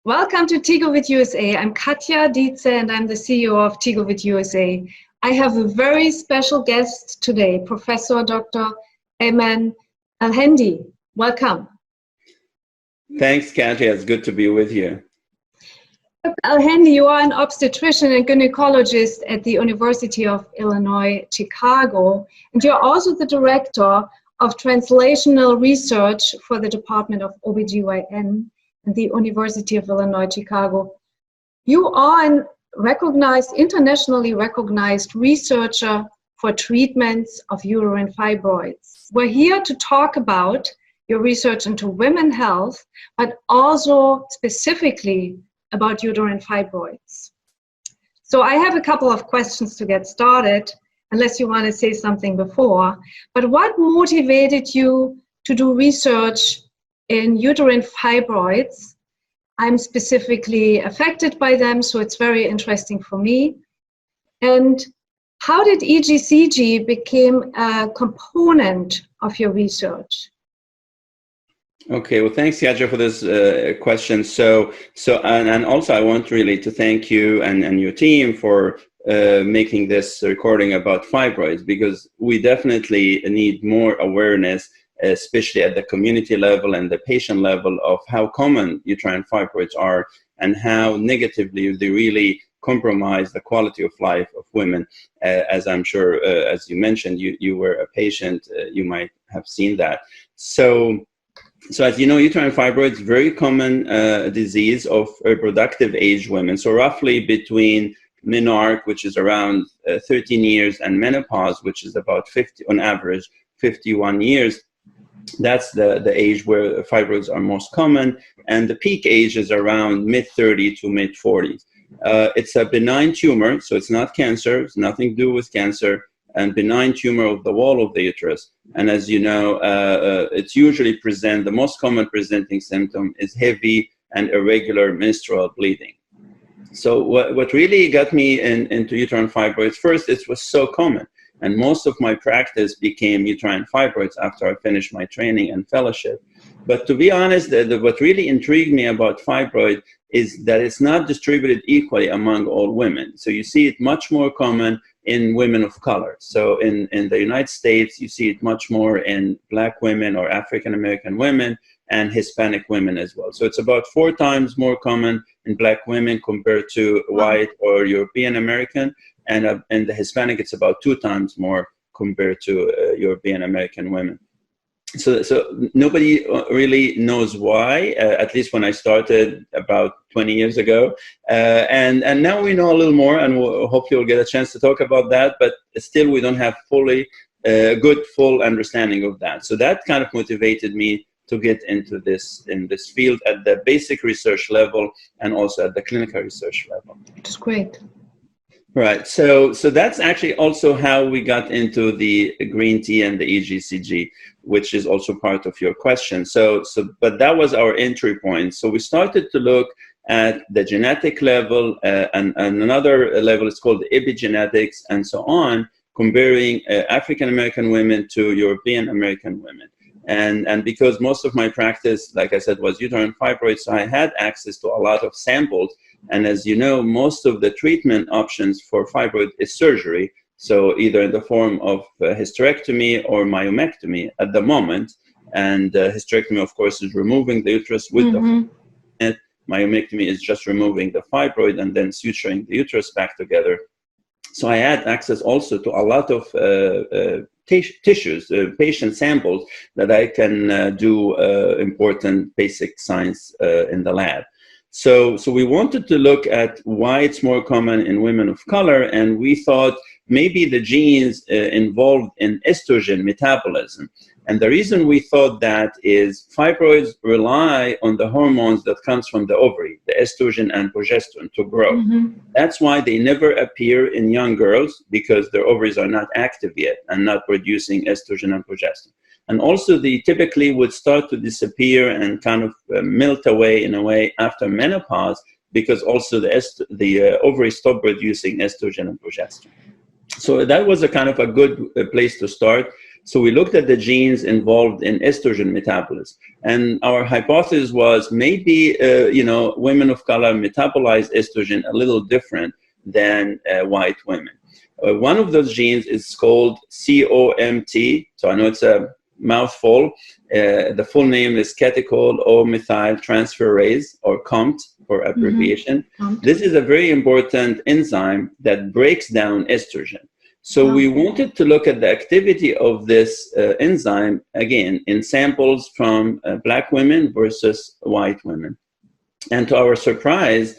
Welcome to Tigo with USA. I'm Katja Dietze and I'm the CEO of Tigo with USA. I have a very special guest today, Professor Dr. Ayman Al Hendy. Welcome. Thanks, Katja. It's good to be with you. Dr. Al Hendy, you are an obstetrician and gynecologist at the University of Illinois, Chicago, and you're also the director of translational research for the Department of OBGYN at the University of Illinois, Chicago. You are an internationally recognized researcher for treatments of uterine fibroids. We're here to talk about your research into women's health, but also specifically about uterine fibroids. So I have a couple of questions to get started, unless you want to say something before. But what motivated you to do research in uterine fibroids? I'm specifically affected by them, so it's very interesting for me. And how did EGCG become a component of your research? Okay, well, thanks, Katja, for this question. And also I want really to thank you and your team for making this recording about fibroids, because we definitely need more awareness, especially at the community level and the patient level, of how common uterine fibroids are and how negatively they really compromise the quality of life of women. As I'm sure, as you mentioned, you were a patient, you might have seen that. So as you know, uterine fibroids, very common disease of reproductive age women. So roughly between menarche, which is around 13 years, and menopause, which is about 50, on average, 51 years. That's the age where fibroids are most common. And the peak age is around mid-30 to mid-40s. It's a benign tumor, so it's not cancer. It's nothing to do with cancer. And benign tumor of the wall of the uterus. And as you know, it's usually the most common presenting symptom is heavy and irregular menstrual bleeding. So what really got me into uterine fibroids, first, it was so common. And most of my practice became uterine fibroids after I finished my training and fellowship. But to be honest, what really intrigued me about fibroid is that it's not distributed equally among all women. So you see it much more common in women of color. So in the United States, you see it much more in Black women or African-American women and Hispanic women as well. So it's about 4 times more common in Black women compared to white or European American. And in the Hispanic, it's about 2 times more compared to European American women. So nobody really knows why, at least when I started about 20 years ago. And now we know a little more, and hopefully we'll get a chance to talk about that, but still we don't have good full understanding of that. So that kind of motivated me to get into this field at the basic research level and also at the clinical research level. It's great. Right. So that's actually also how we got into the green tea and the EGCG, which is also part of your question. But that was our entry point. So we started to look at the genetic level and another level is called epigenetics and so on, comparing African American women to European American women. And because most of my practice, like I said, was uterine fibroids, so I had access to a lot of samples. And as you know, most of the treatment options for fibroid is surgery. So either in the form of hysterectomy or myomectomy at the moment. And hysterectomy, of course, is removing the uterus with the myomectomy is just removing the fibroid and then suturing the uterus back together. So I had access also to a lot of tissues, patient samples that I can do important basic science in the lab. So we wanted to look at why it's more common in women of color, and we thought maybe the genes involved in estrogen metabolism. And the reason we thought that is fibroids rely on the hormones that comes from the ovary, the estrogen and progesterone, to grow. That's why they never appear in young girls, because their ovaries are not active yet and not producing estrogen and progesterone. And also they typically would start to disappear and kind of melt away in a way after menopause, because also the ovaries stop producing estrogen and progesterone. So that was a kind of a good place to start. So we looked at the genes involved in estrogen metabolism. And our hypothesis was maybe, women of color metabolize estrogen a little different than white women. One of those genes is called COMT. So I know it's a mouthful. The full name is catechol-O-methyl-transferase, or COMT for abbreviation. This is a very important enzyme that breaks down estrogen. So we wanted to look at the activity of this enzyme, again, in samples from Black women versus white women. And to our surprise,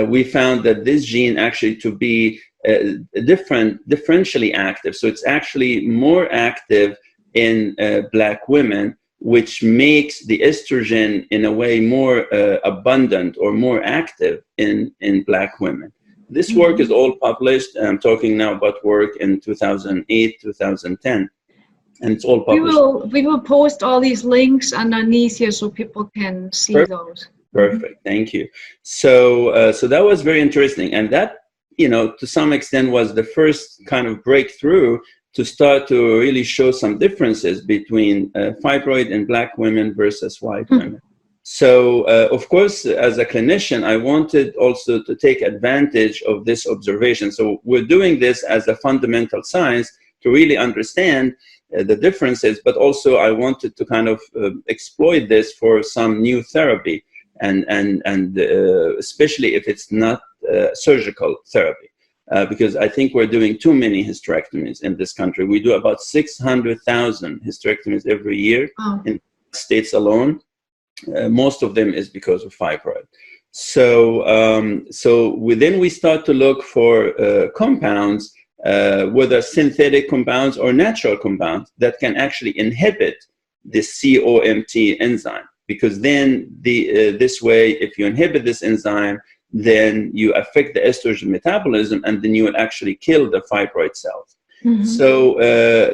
we found that this gene actually to be differentially active. So it's actually more active in Black women, which makes the estrogen in a way more abundant or more active in Black women. This work is all published. I'm talking now about work in 2008, 2010, and it's all published. We will post all these links underneath here so people can see those. Perfect. Thank you. So, so that was very interesting, and that, to some extent, was the first kind of breakthrough to start to really show some differences between fibroid in Black women versus white women. So, of course, as a clinician, I wanted also to take advantage of this observation. So we're doing this as a fundamental science to really understand the differences, but also I wanted to kind of exploit this for some new therapy, and especially if it's not surgical therapy. Because I think we're doing too many hysterectomies in this country. We do about 600,000 hysterectomies every year in the States alone. Most of them is because of fibroid. So, then we start to look for compounds, whether synthetic compounds or natural compounds, that can actually inhibit the COMT enzyme. Because then this way, if you inhibit this enzyme, then you affect the estrogen metabolism, and then you will actually kill the fibroid cells. So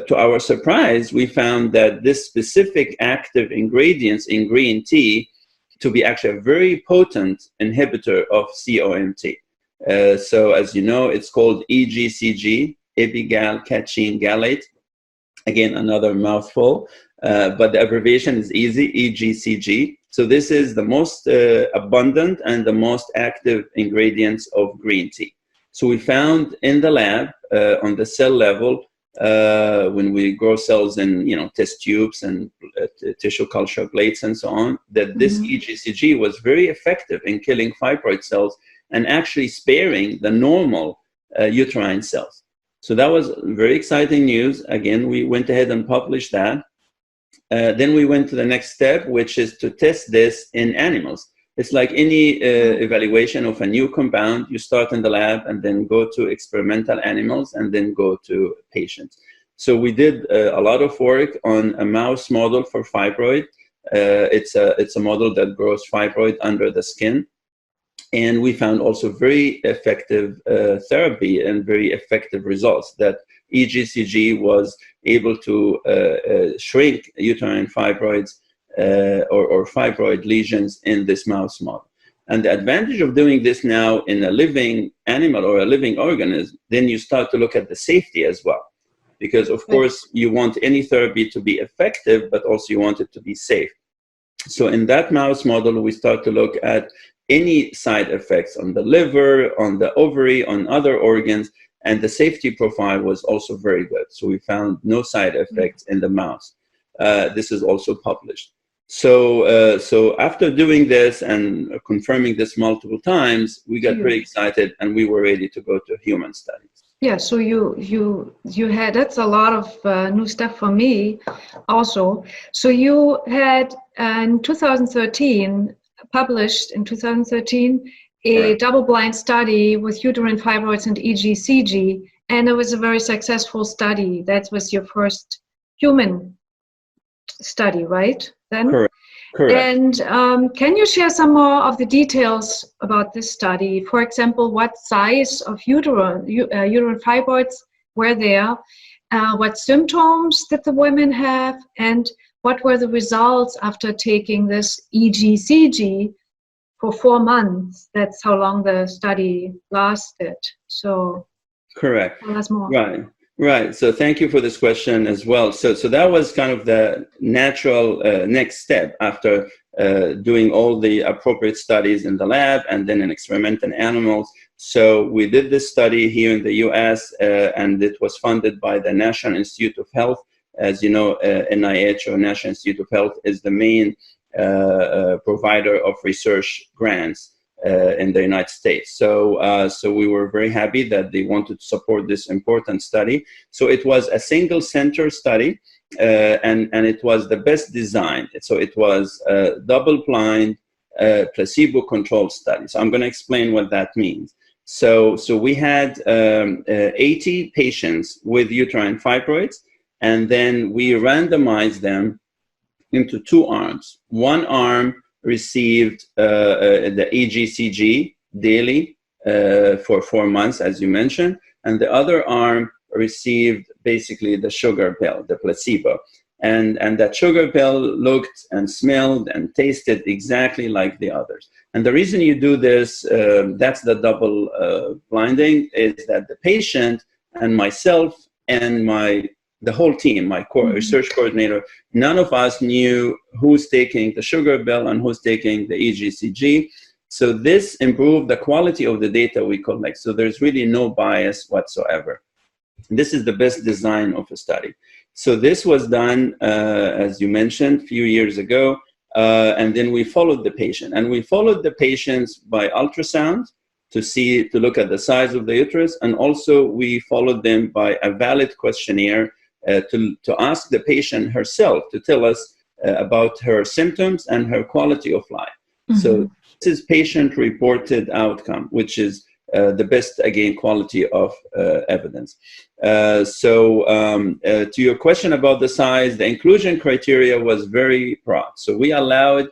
to our surprise, we found that this specific active ingredients in green tea to be actually a very potent inhibitor of COMT. So as you know, it's called EGCG, epigal-catechine gallate. Again, another mouthful, but the abbreviation is easy, EGCG. So this is the most abundant and the most active ingredients of green tea. So we found in the lab, on the cell level, when we grow cells in test tubes and tissue culture plates and so on, that this EGCG was very effective in killing fibroid cells and actually sparing the normal uterine cells. So that was very exciting news. Again, we went ahead and published that. Then we went to the next step, which is to test this in animals. It's like any evaluation of a new compound. You start in the lab and then go to experimental animals and then go to patients. So we did a lot of work on a mouse model for fibroid. It's a model that grows fibroid under the skin. And we found also very effective therapy and very effective results, that EGCG was able to shrink uterine fibroids or fibroid lesions in this mouse model. And the advantage of doing this now in a living animal or a living organism, then you start to look at the safety as well. Because of course you want any therapy to be effective, but also you want it to be safe. So in that mouse model, we start to look at any side effects on the liver, on the ovary, on other organs, and the safety profile was also very good. So we found no side effects in the mouse. This is also published. So, so after doing this and confirming this multiple times, we got pretty excited and we were ready to go to human studies. Yeah, so you had, that's a lot of new stuff for me also. So you had in 2013, published in 2013, a double-blind study with uterine fibroids and EGCG, and it was a very successful study. That was your first human study, right? Then? Correct. Correct. And can you share some more of the details about this study? For example, what size of uterine fibroids were there? What symptoms did the women have? And what were the results after taking this EGCG for 4 months? That's how long the study lasted. So correct. tell us more. Right. Right. So thank you for this question as well. So that was kind of the natural next step after doing all the appropriate studies in the lab and then in experimental animals. So we did this study here in the US, and it was funded by the National Institute of Health. As you know, NIH, or National Institute of Health, is the main provider of research grants in the United States. So we were very happy that they wanted to support this important study. So it was a single center study, and it was the best designed. So it was a double-blind, placebo-controlled study. So I'm going to explain what that means. So we had 80 patients with uterine fibroids, and then we randomized them into two arms. One arm received the EGCG daily for 4 months, as you mentioned, and the other arm received basically the sugar pill, the placebo. And that sugar pill looked and smelled and tasted exactly like the others. And the reason you do this, that's the double blinding, is that the patient and myself and the whole team, my research coordinator, none of us knew who's taking the sugar pill and who's taking the EGCG. So this improved the quality of the data we collect. So there's really no bias whatsoever. This is the best design of a study. So this was done, as you mentioned, a few years ago, and then we followed the patient. And we followed the patients by ultrasound to look at the size of the uterus, and also we followed them by a valid questionnaire to ask the patient herself to tell us about her symptoms and her quality of life. Mm-hmm. So this is patient-reported outcome, which is the best, again, quality of evidence. To your question about the size, the inclusion criteria was very broad. So we allowed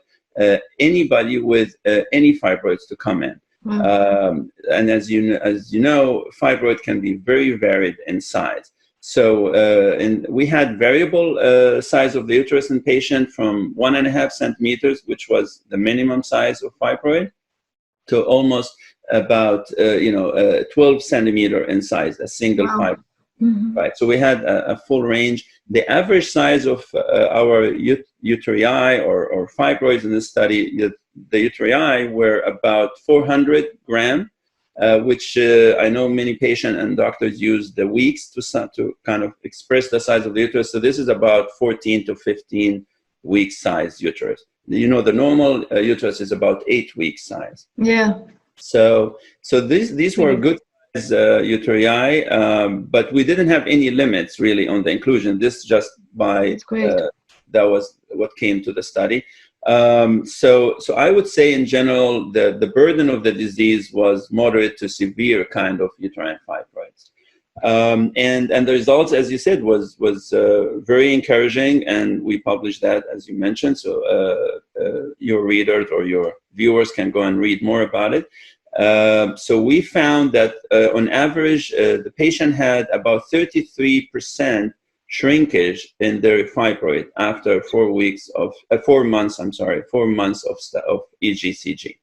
anybody with any fibroids to come in. Mm-hmm. And as you know, fibroid can be very varied in size. So we had variable size of the uterus in patient from 1.5 centimeters, which was the minimum size of fibroid, to almost about 12 centimeter in size, a single fibroid. Mm-hmm. Right. So we had a full range. The average size of our uteri or fibroids in this study, the uteri were about 400 grams. Which I know many patients and doctors use the weeks to kind of express the size of the uterus. So this is about 14 to 15 week size uterus. You know, the normal uterus is about 8 week size. Yeah. So these were good size uteri, but we didn't have any limits really on the inclusion. This just that was what came to the study. So I would say in general, the burden of the disease was moderate to severe kind of uterine fibroids. And the results, as you said, was very encouraging, and we published that, as you mentioned, so your readers or your viewers can go and read more about it. So we found that on average, the patient had about 33% shrinkage in their fibroid after 4 months of EGCG.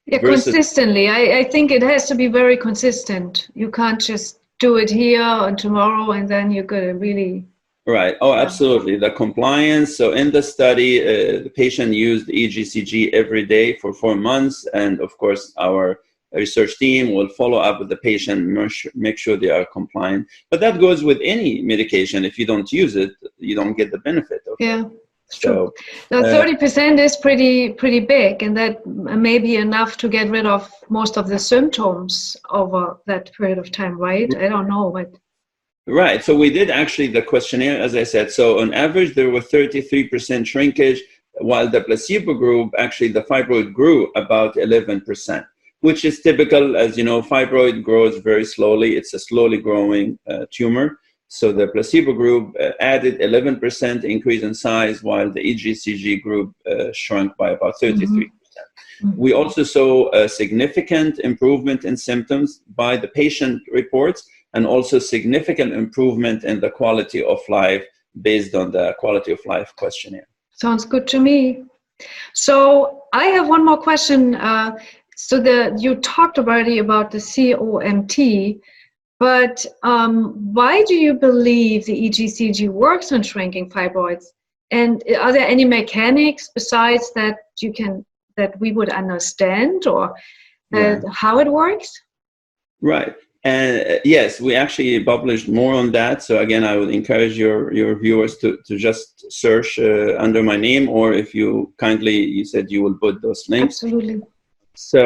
Yeah, consistently. I think it has to be very consistent. You can't just do it here and tomorrow and then you're going to really... Right. Oh, absolutely. The compliance. So in the study, the patient used EGCG every day for 4 months. And of course, our research team will follow up with the patient, make sure they are compliant. But that goes with any medication. If you don't use it, you don't get the benefit of it. Yeah, it's true. Now, 30% is pretty big, and that may be enough to get rid of most of the symptoms over that period of time, right? I don't know, but... Right. So we did actually the questionnaire, as I said. So on average, there were 33% shrinkage, while the placebo group, actually the fibroid grew about 11%. Which is typical. As you know, fibroid grows very slowly. It's a slowly growing tumor. So the placebo group added 11% increase in size, while the EGCG group shrunk by about 33%. Mm-hmm. We also saw a significant improvement in symptoms by the patient reports, and also significant improvement in the quality of life based on the quality of life questionnaire. Sounds good to me. So I have one more question. So you talked already about the COMT, But why do you believe the EGCG works on shrinking fibroids? And are there any mechanics besides that that we would understand, or how it works? Right. And yes, we actually published more on that. So again, I would encourage your viewers to just search under my name, or if you said you will put those links. Absolutely. So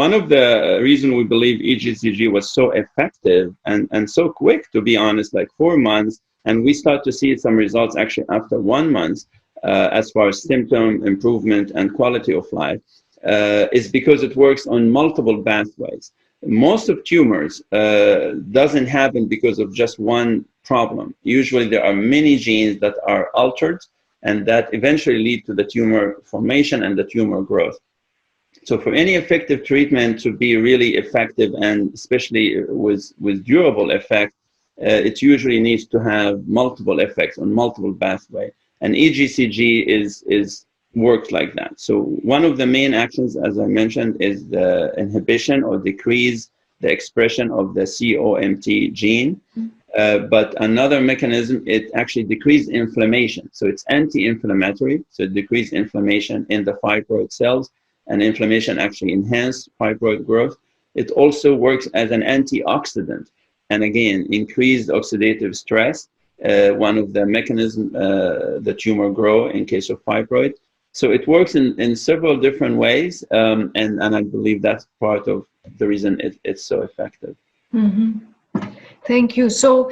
one of the reasons we believe EGCG was so effective and so quick, to be honest, like 4 months, and we start to see some results actually after 1 month as far as symptom improvement and quality of life, is because it works on multiple pathways. Most of tumors doesn't happen because of just one problem. Usually there are many genes that are altered and that eventually lead to the tumor formation and the tumor growth. So for any effective treatment to be really effective, and especially with durable effect, it usually needs to have multiple effects on multiple pathways. And EGCG works like that. So one of the main actions, as I mentioned, is the inhibition or decrease the expression of the COMT gene. But another mechanism, it actually decreases inflammation. So it's anti-inflammatory. So it decreases inflammation in the fibroid cells, and inflammation actually enhances fibroid growth. It also works as an antioxidant, and again, increased oxidative stress, one of the mechanisms the tumor grow in case of fibroid. So it works in several different ways, and I believe that's part of the reason it's so effective. Mm-hmm. Thank you. So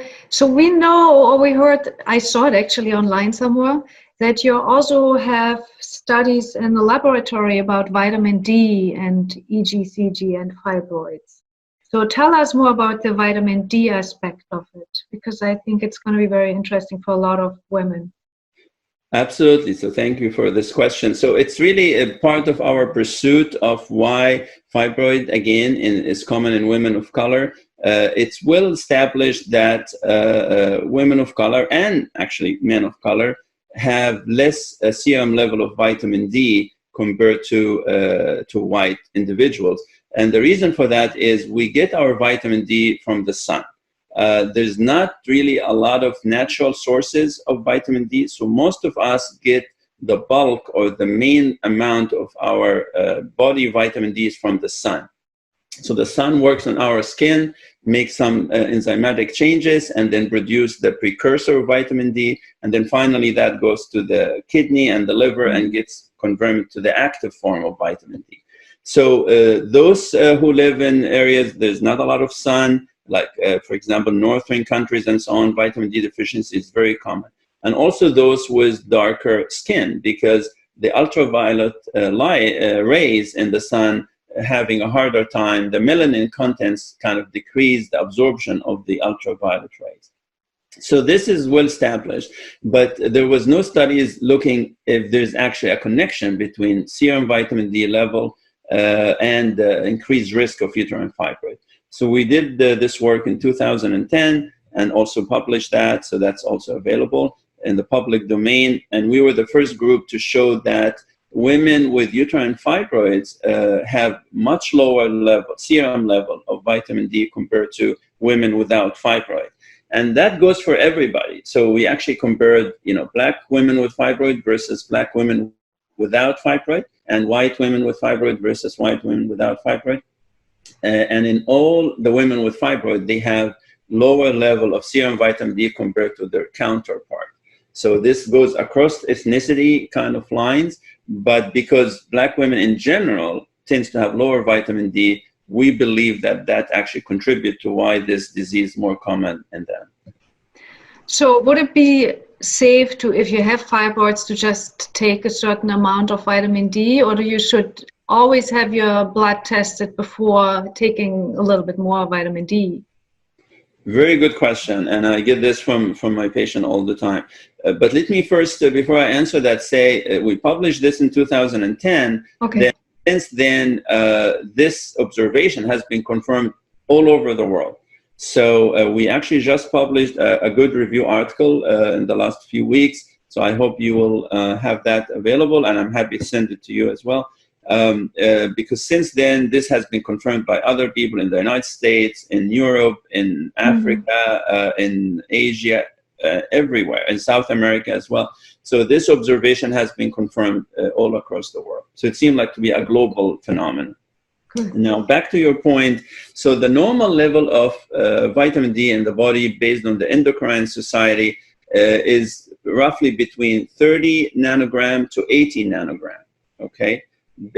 we know, or we heard, I saw it actually online somewhere, that you also have studies in the laboratory about vitamin D and EGCG and fibroids. So tell us more about the vitamin D aspect of it, because I think it's going to be very interesting for a lot of women. Absolutely. So thank you for this question. So it's really a part of our pursuit of why fibroid, again, is common in women of color. It's well established that women of color, and actually men of color, have less serum level of vitamin D compared to white individuals. And the reason for that is we get our vitamin D from the sun. There's not really a lot of natural sources of vitamin D, so most of us get the bulk or the main amount of our body vitamin D is from the sun. So the sun works on our skin, makes some enzymatic changes, and then produce the precursor of vitamin D, and then finally that goes to the kidney and the liver and gets converted to the active form of vitamin D. So those who live in areas there's not a lot of sun, like, for example, northern countries and so on, vitamin D deficiency is very common. And also those with darker skin, because the ultraviolet rays in the sun having a harder time, the melanin contents kind of decrease the absorption of the ultraviolet rays. So this is well established, but there was no studies looking if there's actually a connection between serum vitamin D level and increased risk of uterine fibroid. So we did this work in 2010 and also published that. So that's also available in the public domain. And we were the first group to show that women with uterine fibroids have much lower serum level of vitamin D compared to women without fibroid. And that goes for everybody. So we actually compared, black women with fibroid versus black women without fibroid, and white women with fibroid versus white women without fibroid. And in all the women with fibroid, they have lower level of serum vitamin D compared to their counterpart. So this goes across ethnicity kind of lines, but because black women in general tends to have lower vitamin D, we believe that actually contributes to why this disease is more common in them. So would it be safe to, if you have fibroids, to just take a certain amount of vitamin D, or you should always have your blood tested before taking a little bit more vitamin D? Very good question, and I get this from my patient all the time. But let me first, before I answer that, say we published this in 2010. Okay. Since then, this observation has been confirmed all over the world. So we actually just published a good review article in the last few weeks. So I hope you will have that available, and I'm happy to send it to you as well. Because since then, this has been confirmed by other people in the United States, in Europe, in Africa, in Asia, everywhere, in South America as well. So this observation has been confirmed all across the world. So it seemed like to be a global phenomenon. Now, back to your point. So the normal level of vitamin D in the body, based on the Endocrine Society, is roughly between 30 nanogram to 80 nanogram. Okay.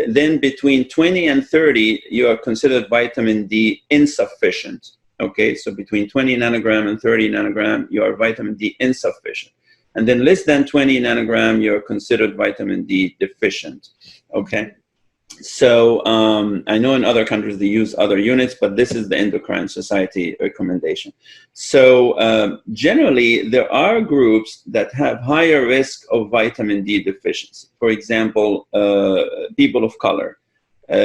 Then between 20 and 30, you are considered vitamin D insufficient. Okay. So between 20 nanogram and 30 nanogram, you are vitamin D insufficient. And then less than 20 nanogram, you're considered vitamin D deficient. Okay. So I know in other countries they use other units, but this is the Endocrine Society recommendation. So generally, there are groups that have higher risk of vitamin D deficiency. For example, people of color.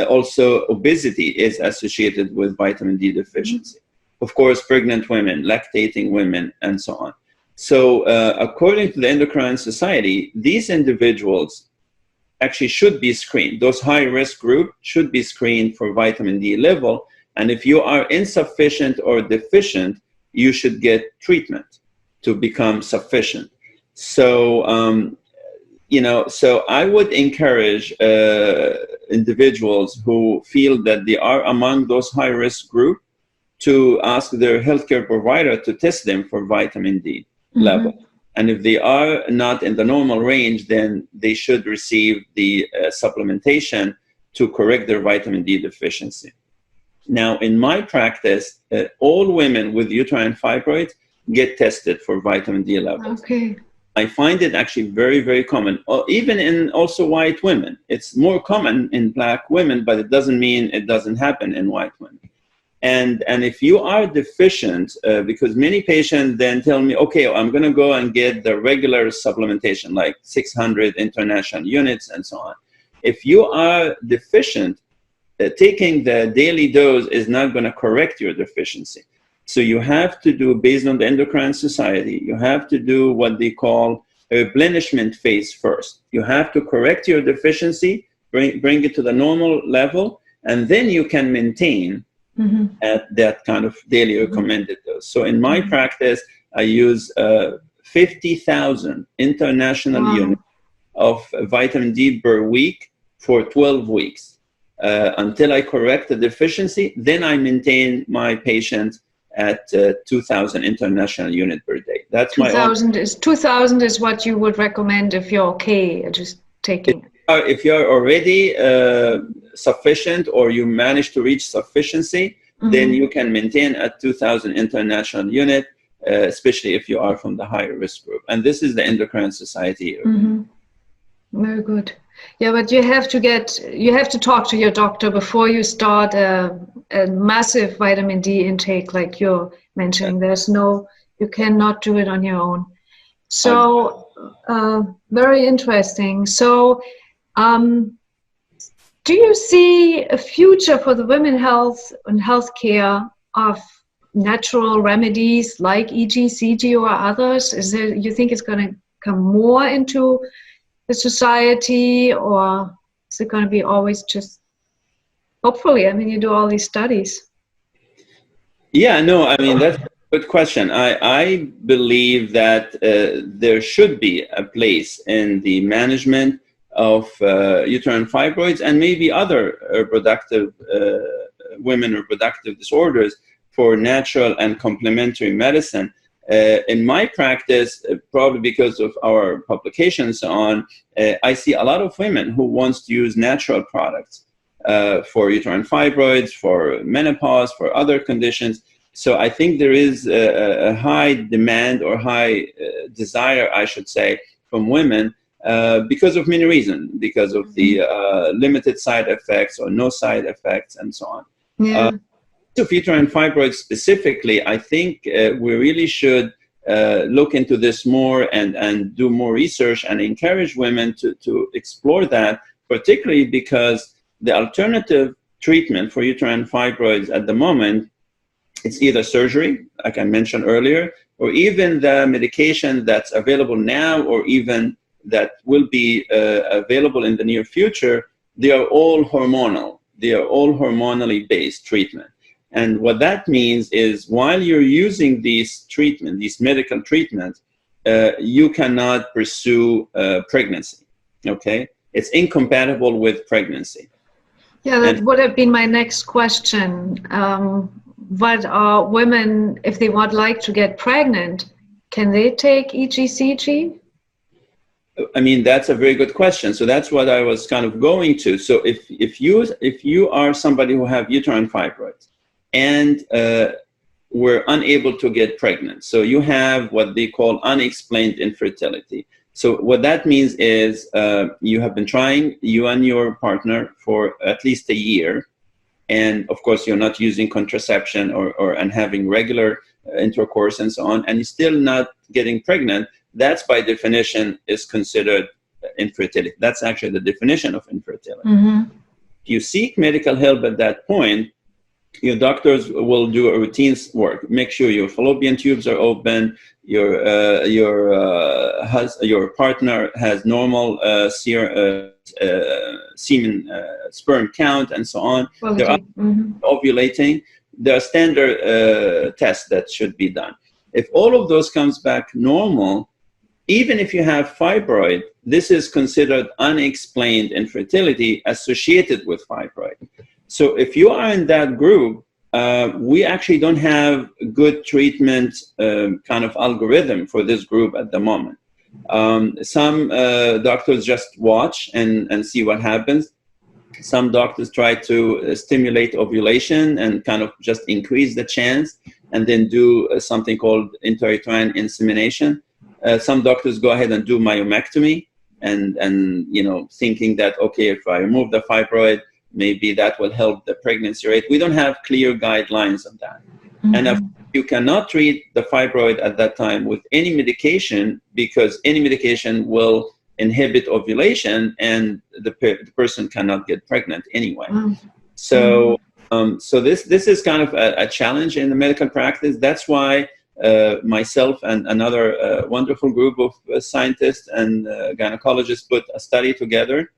Also, obesity is associated with vitamin D deficiency. Of course, pregnant women, lactating women, and so on. So according to the Endocrine Society, these individuals actually should be screened. Those high-risk group should be screened for vitamin D level. And if you are insufficient or deficient, you should get treatment to become sufficient. So, you know, so I would encourage individuals who feel that they are among those high-risk group to ask their healthcare provider to test them for vitamin D level. And if they are not in the normal range, then they should receive the supplementation to correct their vitamin D deficiency. Now, in my practice, all women with uterine fibroids get tested for vitamin D levels. Okay. I find it actually very, very common, even in also white women. It's more common in Black women, but it doesn't mean it doesn't happen in white women. And if you are deficient, because many patients then tell me, okay, I'm going to go and get the regular supplementation, like 600 international units and so on. If you are deficient, taking the daily dose is not going to correct your deficiency. So you have to do, based on the Endocrine Society, you have to do what they call a replenishment phase first. You have to correct your deficiency, bring it to the normal level, and then you can maintain at that kind of daily recommended dose. So in my practice, I use 50,000 international units of vitamin D per week for 12 weeks until I correct the deficiency. Then I maintain my patient at 2,000 international units per day. That's 2,000 is what you would recommend if you're okay just taking it. If you're already sufficient or you manage to reach sufficiency, then you can maintain at 2,000 international unit, especially if you are from the higher risk group. And this is the Endocrine Society. Very good. Yeah, but you have to talk to your doctor before you start a massive vitamin D intake, like you're mentioning. You cannot do it on your own. So very interesting. So do you see a future for the women's health and healthcare of natural remedies like EGCG or others? You think it's going to come more into the society, or is it going to be always just, hopefully, I mean, you do all these studies. Yeah, no, I mean, that's a good question. I believe that there should be a place in the management of uterine fibroids and maybe other reproductive women reproductive disorders for natural and complementary medicine. In my practice, probably because of our publications on, I see a lot of women who wants to use natural products for uterine fibroids, for menopause, for other conditions. So I think there is a high demand or high desire, I should say, from women because of many reasons, because of the limited side effects or no side effects and so on. Yeah. Of uterine fibroids specifically, I think we really should look into this more and do more research and encourage women to explore that, particularly because the alternative treatment for uterine fibroids at the moment, it's either surgery, like I mentioned earlier, or even the medication that's available now, or even that will be available in the near future. they are all hormonal. They are all hormonally based treatment. And what that means is while you're using these treatment, these medical treatments, you cannot pursue pregnancy, okay? It's incompatible with pregnancy. Yeah, that would have been my next question. What are women, if they would like to get pregnant, can they take EGCG? I mean, that's a very good question. So that's what I was kind of going to. So if you are somebody who have uterine fibroids and were unable to get pregnant, so you have what they call unexplained infertility. So what that means is you have been trying, you and your partner, for at least a year, and of course you're not using contraception and having regular intercourse and so on, and you're still not getting pregnant. That's by definition is considered infertility. That's actually the definition of infertility. Mm-hmm. If you seek medical help at that point, your doctors will do a routine work. Make sure your fallopian tubes are open, your partner has normal semen sperm count and so on. They're ovulating. There are standard tests that should be done. If all of those comes back normal, even if you have fibroid, this is considered unexplained infertility associated with fibroid. So if you are in that group, we actually don't have good treatment kind of algorithm for this group at the moment. Some doctors just watch and see what happens. Some doctors try to stimulate ovulation and kind of just increase the chance, and then do something called intrauterine insemination. Some doctors go ahead and do myomectomy, and you know, thinking that, okay, if I remove the fibroid, maybe that will help the pregnancy rate. We don't have clear guidelines on that. Mm-hmm. And if you cannot treat the fibroid at that time with any medication, because any medication will inhibit ovulation and the person cannot get pregnant anyway. Mm-hmm. So, so this is kind of a challenge in the medical practice. That's why myself and another wonderful group of scientists and gynecologists put a study together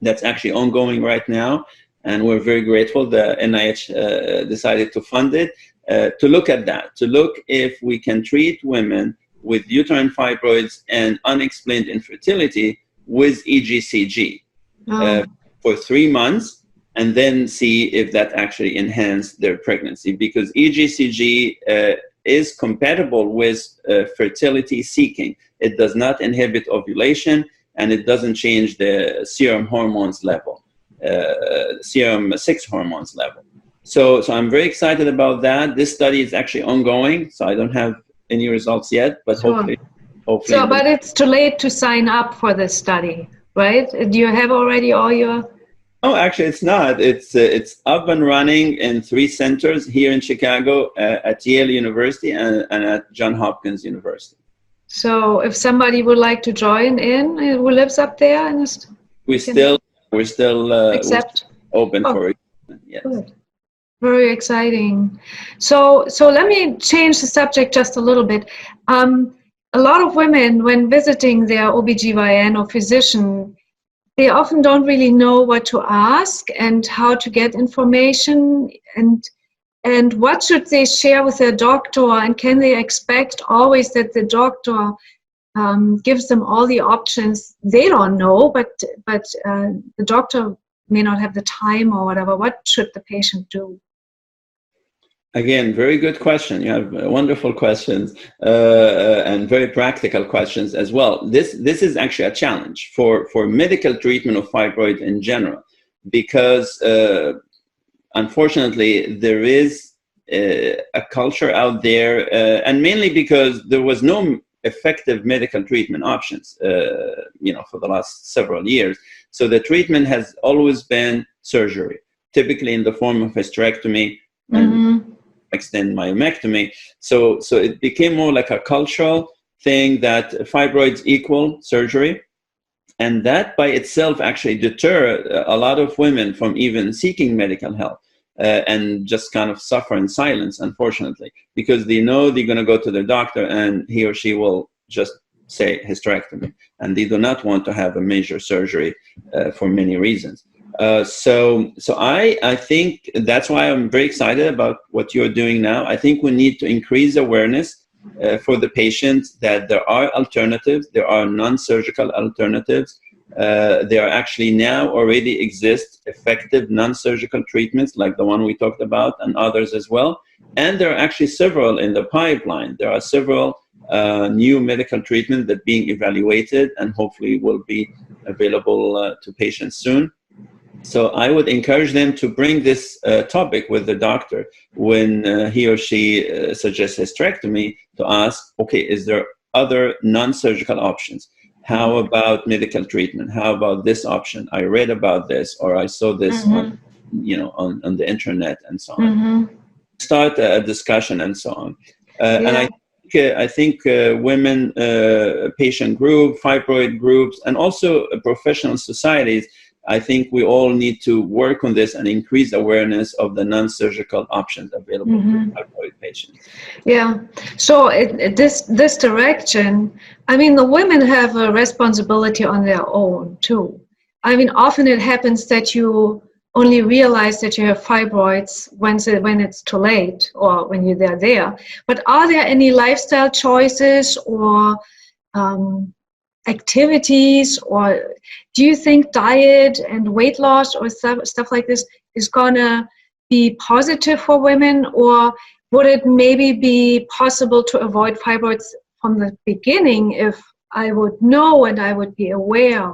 that's actually ongoing right now, and we're very grateful the NIH decided to fund it, to look at that, to look if we can treat women with uterine fibroids and unexplained infertility with EGCG for 3 months, and then see if that actually enhanced their pregnancy, because EGCG is compatible with fertility seeking. It does not inhibit ovulation, and it doesn't change the serum hormones level, serum 6 hormones level. So I'm very excited about that. This study is actually ongoing, so I don't have any results yet, but hopefully. So, but it's too late to sign up for this study, right? Do you have already all your? No, actually, it's not. It's up and running in 3 centers here in Chicago, at Yale University and at Johns Hopkins University. So if somebody would like to join in, who lives up there, and we're still open for it. Yes. Good. Very exciting. So let me change the subject just a little bit. A lot of women, when visiting their OBGYN or physician, they often don't really know what to ask and how to get information, and what should they share with their doctor, and can they expect always that the doctor gives them all the options? They don't know, but the doctor may not have the time or whatever. What should the patient do? Again, very good question. You have wonderful questions and very practical questions as well. This is actually a challenge for medical treatment of fibroid in general, because unfortunately there is a culture out there, and mainly because there was no effective medical treatment options, for the last several years. So the treatment has always been surgery, typically in the form of hysterectomy and extend myomectomy. So it became more like a cultural thing that fibroids equal surgery, and that by itself actually deter a lot of women from even seeking medical help, and just kind of suffer in silence, unfortunately, because they know they're going to go to their doctor and he or she will just say hysterectomy, and they do not want to have a major surgery for many reasons. So I think that's why I'm very excited about what you're doing now. I think we need to increase awareness for the patients that there are alternatives. There are non-surgical alternatives. There are actually now already exist effective non-surgical treatments like the one we talked about and others as well. And there are actually several in the pipeline. There are several new medical treatments that are being evaluated and hopefully will be available to patients soon. So I would encourage them to bring this topic with the doctor when he or she suggests hysterectomy, to ask, okay, is there other non-surgical options? How about medical treatment? How about this option? I read about this, or I saw this on, on the internet and so on. Start a discussion and so on. And I think women, patient group, fibroid groups, and also professional societies, I think we all need to work on this and increase awareness of the non-surgical options available to fibroid patients. Yeah. So this direction, I mean, the women have a responsibility on their own too. I mean, often it happens that you only realize that you have fibroids when it's too late or when they're there. But are there any lifestyle choices or activities, or do you think diet and weight loss or stuff like this is gonna be positive for women, or would it maybe be possible to avoid fibroids from the beginning if I would know and I would be aware?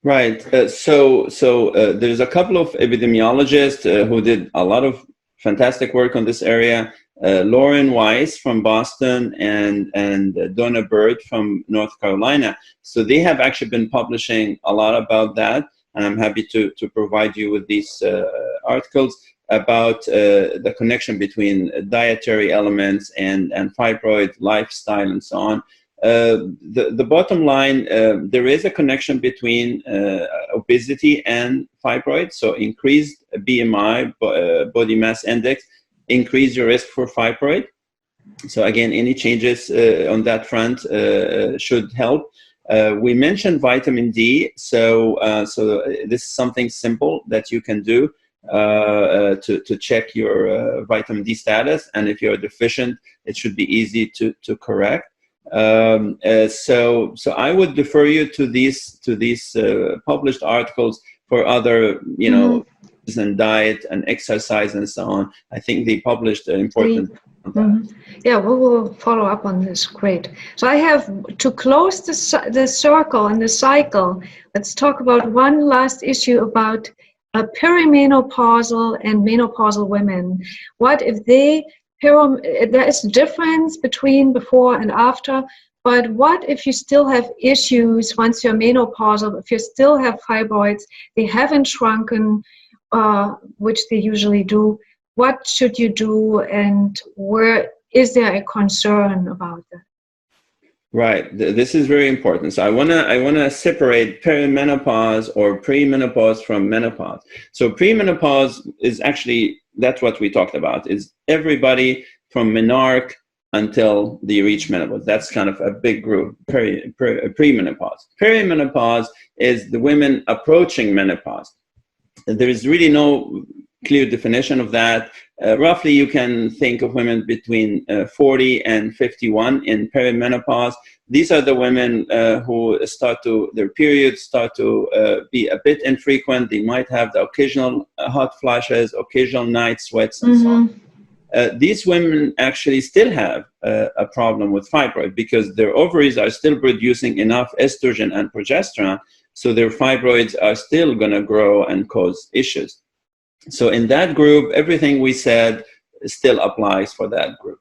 Right. So there's a couple of epidemiologists who did a lot of fantastic work on this area. Lauren Weiss from Boston and Donna Bird from North Carolina. So they have actually been publishing a lot about that, and I'm happy to provide you with these articles about the connection between dietary elements and fibroid lifestyle and so on. The bottom line, there is a connection between obesity and fibroid. So increased BMI, body mass index, increase your risk for fibroid. So again, any changes on that front should help. We mentioned vitamin D. So this is something simple that you can do to check your vitamin D status. And if you're deficient, it should be easy to correct. So I would defer you to these published articles for other, and diet and exercise and so on. I think they published important. Yeah, we will follow up on this. Great. So I have to close the circle and the cycle. Let's talk about one last issue about perimenopausal and menopausal women. What if there is a difference between before and after, but what if you still have issues once you're menopausal, if you still have fibroids, they haven't shrunken, which they usually do? What should you do, and where is there a concern about that? Right. This is very important. So I wanna separate perimenopause or premenopause from menopause. So premenopause is actually, that's what we talked about, is everybody from menarche until they reach menopause. That's kind of a big group, premenopause. Perimenopause is the women approaching menopause. There is really no clear definition of that. Roughly, you can think of women between 40 and 51 in perimenopause. These are the women who their periods start to be a bit infrequent. They might have the occasional hot flashes, occasional night sweats, and so on. These women actually still have a problem with fibroid because their ovaries are still producing enough estrogen and progesterone, so their fibroids are still going to grow and cause issues. So in that group, everything we said still applies for that group.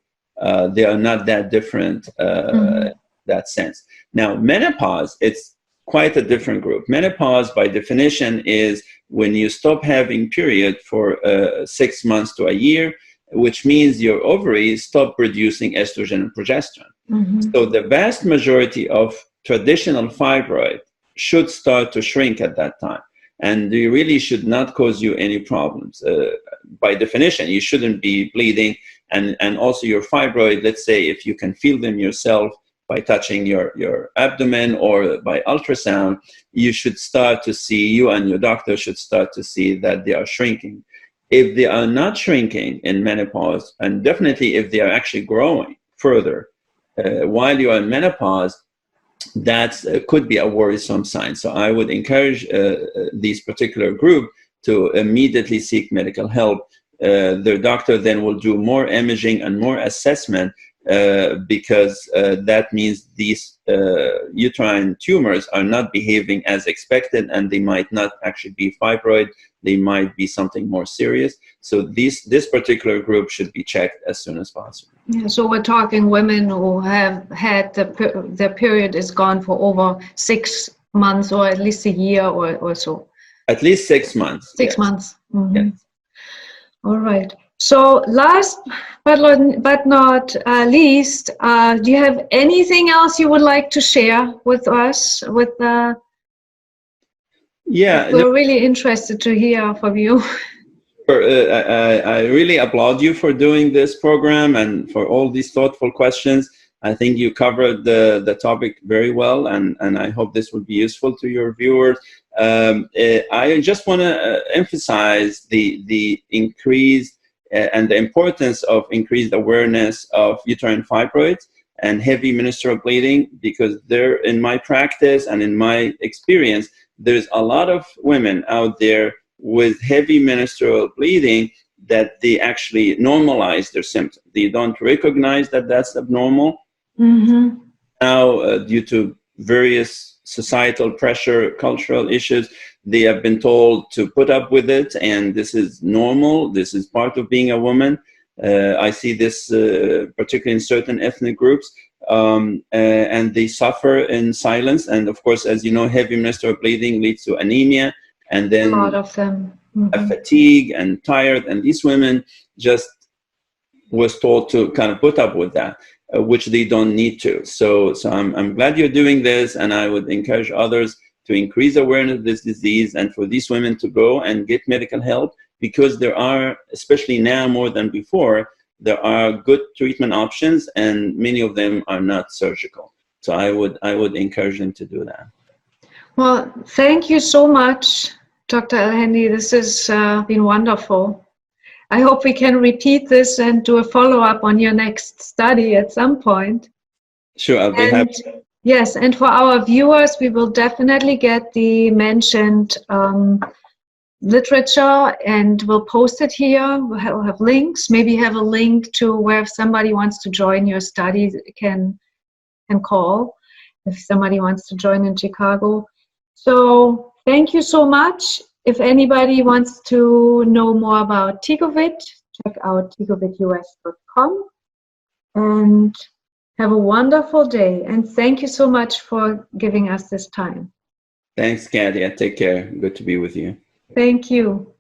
They are not that different in that sense. Now, menopause, it's quite a different group. Menopause, by definition, is when you stop having period for 6 months to a year, which means your ovaries stop producing estrogen and progesterone. So the vast majority of traditional fibroid should start to shrink at that time. And they really should not cause you any problems. By definition, you shouldn't be bleeding. And also your fibroid, let's say, if you can feel them yourself, by touching your abdomen or by ultrasound, you should start to see, you and your doctor should start to see that they are shrinking. If they are not shrinking in menopause, and definitely if they are actually growing further while you are in menopause, that could be a worrisome sign. So I would encourage this particular group to immediately seek medical help. Their doctor then will do more imaging and more assessment because that means these uterine tumors are not behaving as expected, and they might not actually be fibroid. They might be something more serious. So this particular group should be checked as soon as possible. Yeah, so we're talking women who have had their period is gone for over 6 months, or at least a year or so. At least 6 months. 6 yes. months. Mm-hmm. Yes. All right. So last but not least, do you have anything else you would like to share with us? Yeah, we're really interested to hear from you. I really applaud you for doing this program and for all these thoughtful questions. I think you covered the topic very well, and I hope this will be useful to your viewers. I just want to emphasize the increased and the importance of increased awareness of uterine fibroids and heavy menstrual bleeding, because there, in my practice and in my experience, there's a lot of women out there with heavy menstrual bleeding that they actually normalize their symptoms. They don't recognize that that's abnormal. Mm-hmm. Now, due to various societal pressure, cultural issues, they have been told to put up with it, and this is normal. This is part of being a woman. I see this particularly in certain ethnic groups, and they suffer in silence. And of course, as you know, heavy menstrual bleeding leads to anemia, and then a lot of them. Mm-hmm. Fatigue and tired. And these women just was told to kind of put up with that, which they don't need to. So I'm glad you're doing this, and I would encourage others to increase awareness of this disease and for these women to go and get medical help, because there are, especially now more than before, there are good treatment options, and many of them are not surgical. So I would encourage them to do that. Well, thank you so much, Dr. Al Hendy. This has been wonderful. I hope we can repeat this and do a follow-up on your next study at some point. Sure, I'll be happy. Yes, and for our viewers, we will definitely get the mentioned literature, and we'll post it here. We'll have links, maybe have a link to where if somebody wants to join your study can call, if somebody wants to join in Chicago. So thank you so much. If anybody wants to know more about Tigovit, check out tigovitus.com, and have a wonderful day. And thank you so much for giving us this time. Thanks, Katia. Take care. Good to be with you. Thank you.